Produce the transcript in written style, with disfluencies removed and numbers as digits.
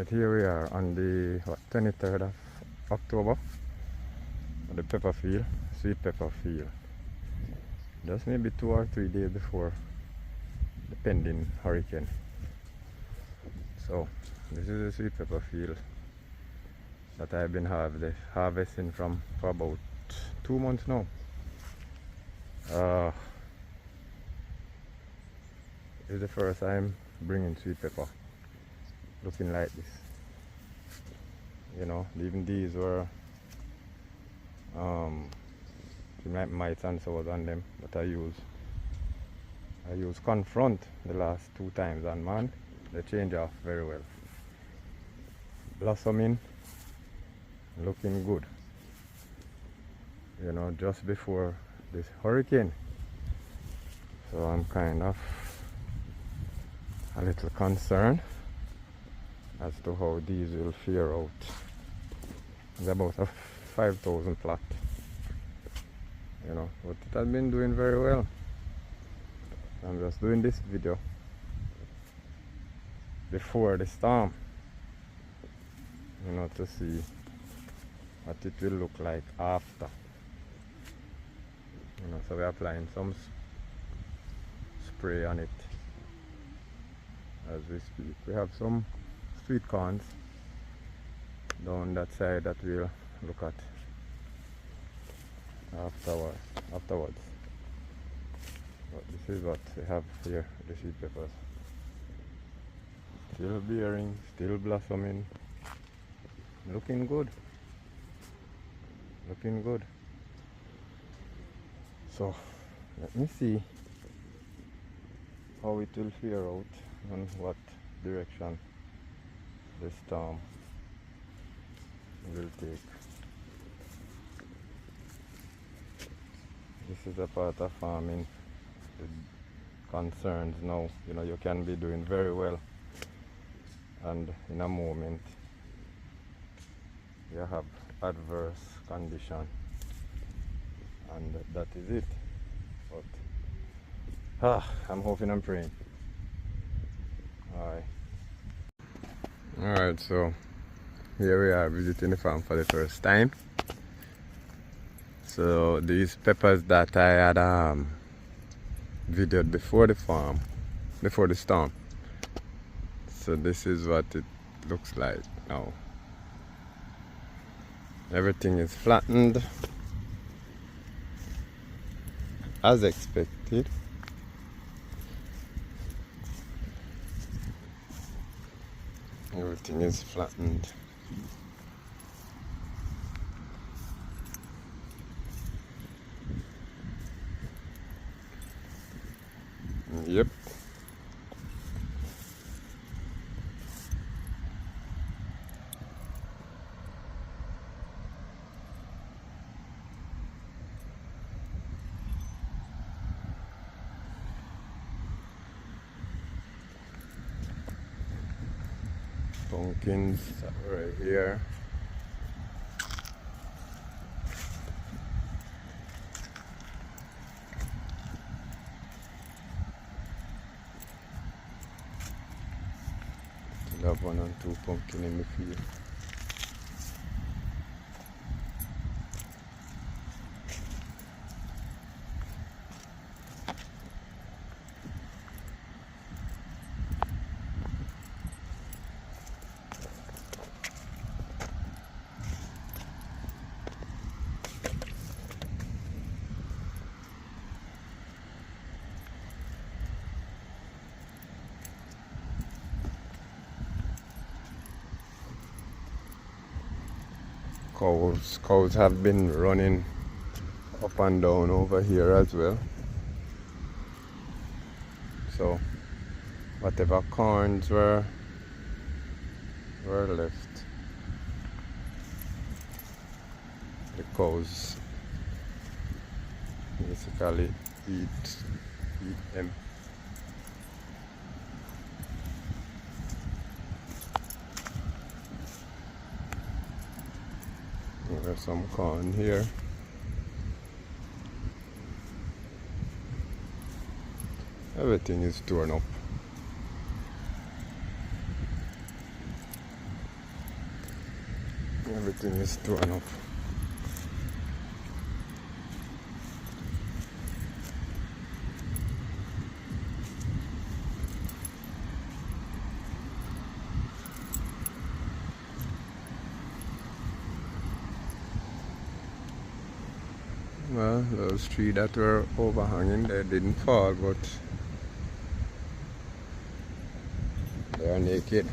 Right, here we are on the 23rd of October on the pepper field, sweet pepper field. Just maybe 2 or 3 days before the pending hurricane. So this is the sweet pepper field that I've been harvesting from for about 2 months now. This is the first time bringing sweet pepper looking like this. You know, even these were like mites and sores on them, but I use confront the last 2 times, and man, they change off very well. Blossoming, looking good. You know, just before this hurricane, so I'm kind of a little concerned as to how these will fare out. It's about a 5,000 plot, you know, but it has been doing very well. I'm just doing this video before the storm, you know, to see what it will look like after. You know, so we're applying some spray on it as we speak. We have some sweet corns down that side that we'll look at afterwards. But this is what we have here, the sweet peppers. Still bearing, still blossoming, looking good. Looking good. So let me see how it will fare out and what direction the storm will take. This is a part of farming concerns now. You know, you can be doing very well, and in a moment you have adverse condition, and that is it. But I'm hoping and praying. Alright, so here we are visiting the farm for the first time. So these peppers that I had videoed before the storm. So this is what it looks like now. Everything is flattened as expected. Everything is flattened. Yep. Pumpkins right here. Still have 1 and 2 pumpkin in the field. Cows have been running up and down over here as well. So whatever corns were left, the cows basically eat them. There's some corn here. Everything is torn up. Everything is torn up. Well, those trees that were overhanging, they didn't fall, but they are naked.